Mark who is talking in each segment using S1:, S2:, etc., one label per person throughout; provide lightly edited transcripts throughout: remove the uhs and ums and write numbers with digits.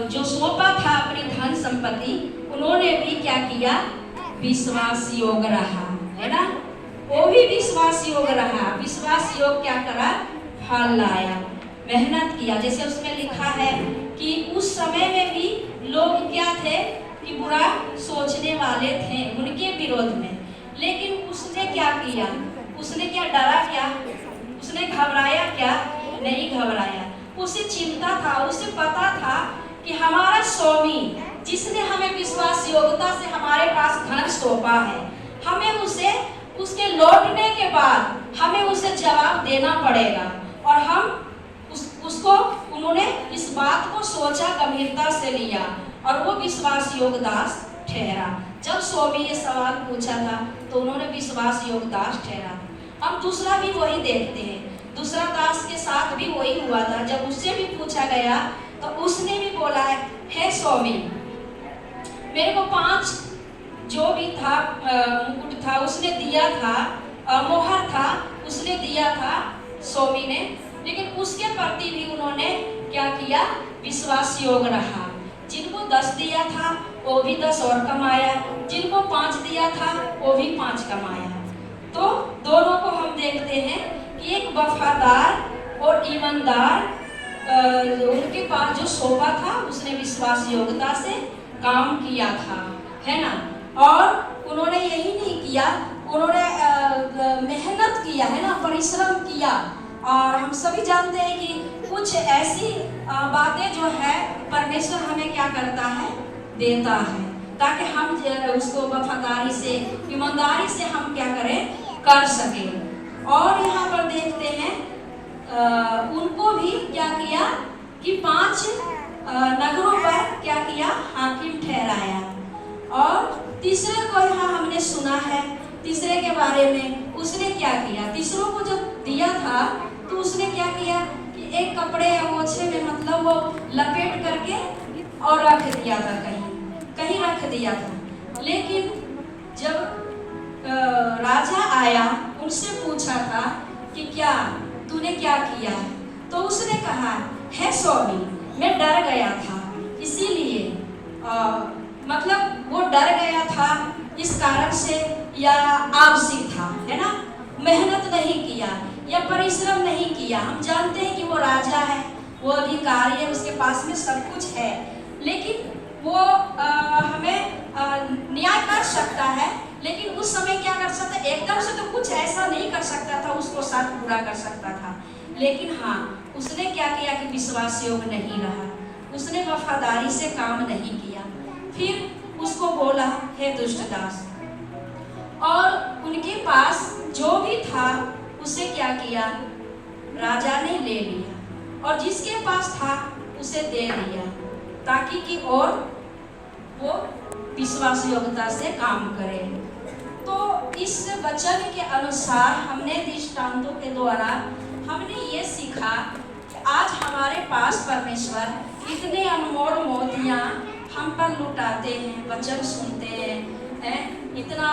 S1: जो सौंपा था अपनी धन संपत्ति, उन्होंने भी क्या किया, विश्वास योग रहा, है ना। वो भी विश्वास योग रहा, विश्वास योग क्या करा, फल लाया, मेहनत किया। जैसे उसमें लिखा है कि उस समय में भी लोग क्या थे कि बुरा सोचने वाले थे उनके विरोध में, लेकिन उसने क्या किया, उसने क्या डरा क्या, उसने घबराया क्या, नहीं घबराया। उसे चिंता था, उसे पता था कि हमारा स्वामी जिसने हमें विश्वास योग्यता से हमारे पास धन सौंपा है, हमें उसे उसके लौटने के बाद हमें उसे जवाब देना पड़ेगा। और हम उसको उन्होंने इस बात को सोचा, गंभीरता से लिया और वो विश्वास योग दास ठहरा। जब स्वामी ये सवाल पूछा था तो उन्होंने विश्वास योग दास ठहरा। हम दूसरा भी वही देखते हैं, दूसरा दास के साथ भी वही हुआ था। जब उससे भी पूछा गया तो उसने भी बोला है, हे स्वामी, मेरे को 5 जो भी था मुकुट था उसने दिया था, मोहर था उसने दिया था स्वामी ने, लेकिन उसके प्रति भी उन्होंने क्या किया, विश्वास योग रहा। जिनको 10 दिया था वो भी 10 और कमाया, जिनको 5 दिया था वो भी 5 कमाया। तो दोनों को हम देखते हैं कि एक वफादार और ईमानदार, उनके पास जो सौंपा था उसने विश्वास योग्यता से काम किया था, है ना। और उन्होंने यही नहीं किया, उन्होंने मेहनत किया, है ना, परिश्रम किया। और हम सभी जानते हैं कि कुछ ऐसी बातें जो है परमेश्वर हमें क्या करता है, देता है, ताकि हम उसको वफादारी से, ईमानदारी से हम क्या करें, कर सके। और यहाँ पर देखते हैं उनको भी क्या किया कि 5 नगरों पर क्या किया, हाकिम ठहराया। और तीसरे को यहाँ हमने सुना है, तीसरे के बारे में उसने क्या किया, तीसरों को जब दिया था तो उसने क्या किया कि एक कपड़े या मोछे में मतलब वो लपेट करके और रख दिया था, कहीं रख दिया था। लेकिन जब राजा आया, उनसे पूछा था कि क्या तूने क्या किया है, तो उसने कहा, है स्वामी, मैं डर गया था, इसीलिए मतलब वो डर गया था इस कारण से, या आलसी था, है ना, मेहनत नहीं किया या परिश्रम नहीं किया। हम जानते हैं कि वो राजा है, वो अधिकारी है, उसके पास में सब कुछ है, लेकिन वो हमें न्याय कर सकता है, लेकिन उस समय क्या कर सकता है, एकदम से तो कुछ ऐसा नहीं कर सकता था, उसको साथ पूरा कर सकता था। लेकिन हाँ, उसने क्या किया कि विश्वास योग नहीं रहा, उसने वफादारी से काम नहीं किया। फिर उसको बोला, हे दुष्ट दास, और उनके पास जो भी था उसे क्या किया, राजा ने ले लिया, और जिसके पास था उसे दे दिया, ताकि कि और वो विश्वास योग्यता से काम करे। तो इस वचन के अनुसार हमने दृष्टांतों के द्वारा हमने ये सीखा कि आज हमारे पास परमेश्वर इतने अनमोल मोतियाँ हम पर लुटाते हैं, वचन सुनते हैं, इतना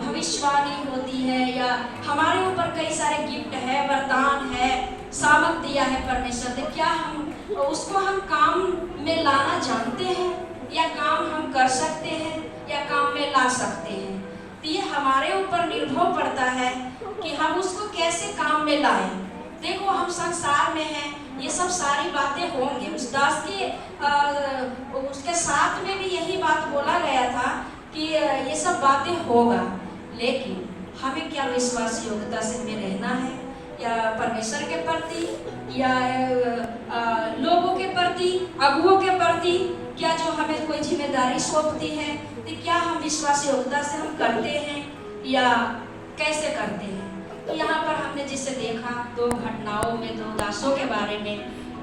S1: भविष्यवाणी होती है, या हमारे ऊपर कई सारे गिफ्ट है, वरदान है, सामर्थ दिया है परमेश्वर ने। क्या हम उसको हम काम में लाना जानते हैं, या काम हम कर सकते हैं, या काम में ला सकते हैं? तो ये हमारे ऊपर निर्भर पड़ता है कि हम उसको कैसे काम में लाएं। देखो, हम संसार में हैं, ये सब सारी बातें होंगी। उस दास के उसके साथ में भी यही बात बोला गया था कि ये सब बातें होगा, लेकिन हमें क्या विश्वास योग्यता से हमें रहना है, या परमेश्वर के प्रति, या लोगों के प्रति, अगुओं के प्रति, क्या जो हमें कोई जिम्मेदारी सौंपती है तो क्या हम विश्वास योग्यता से हम करते हैं, या कैसे करते हैं? तो यहाँ पर हमने जिसे देखा 2 घटनाओं में 2 दासों के बारे में,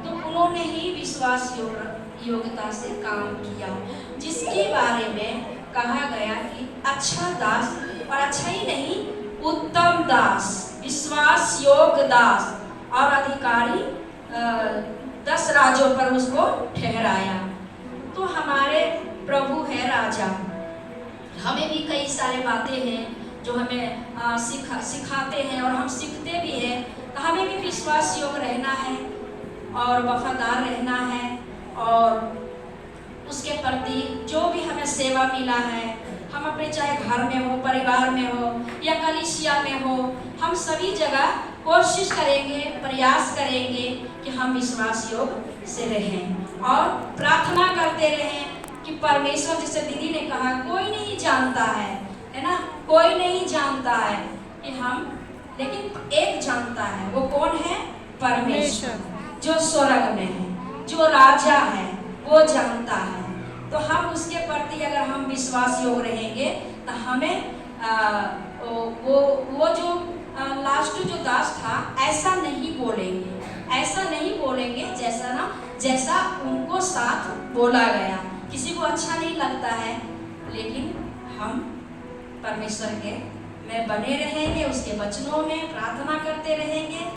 S1: तो उन्होंने ही विश्वास योग्यता से काम किया, जिसके बारे में कहा गया कि अच्छा दास, और अच्छा ही नहीं, उत्तम दास, विश्वास योग्य दास, और अधिकारी 10 राज्यों पर उसको ठहराया। तो हमारे प्रभु है राजा, हमें भी कई सारे बातें हैं जो हमें सिखाते हैं, और हम सीखते भी हैं। तो हमें भी विश्वास योग्य रहना है और वफादार रहना है, और उसके प्रति जो भी हमें सेवा मिला है, हम अपने चाहे घर में हो, परिवार में हो या कलीसिया में हो, हम सभी जगह कोशिश करेंगे, प्रयास करेंगे कि हम विश्वास योग से रहें और प्रार्थना करते रहें कि परमेश्वर, जैसे दीदी ने कहा, कोई नहीं जानता है ना, कोई नहीं जानता है कि हम, लेकिन एक जानता है। वो कौन है? परमेश्वर, जो स्वर्ग में है, जो राजा है, वो जानता है। तो हम उसके प्रति अगर हम विश्वास योग रहेंगे तो हमें वो जो लास्ट जो दास था, ऐसा नहीं बोलेंगे जैसा उनको साथ बोला गया। किसी को अच्छा नहीं लगता है, लेकिन हम परमेश्वर के में बने रहेंगे, उसके वचनों में प्रार्थना करते रहेंगे।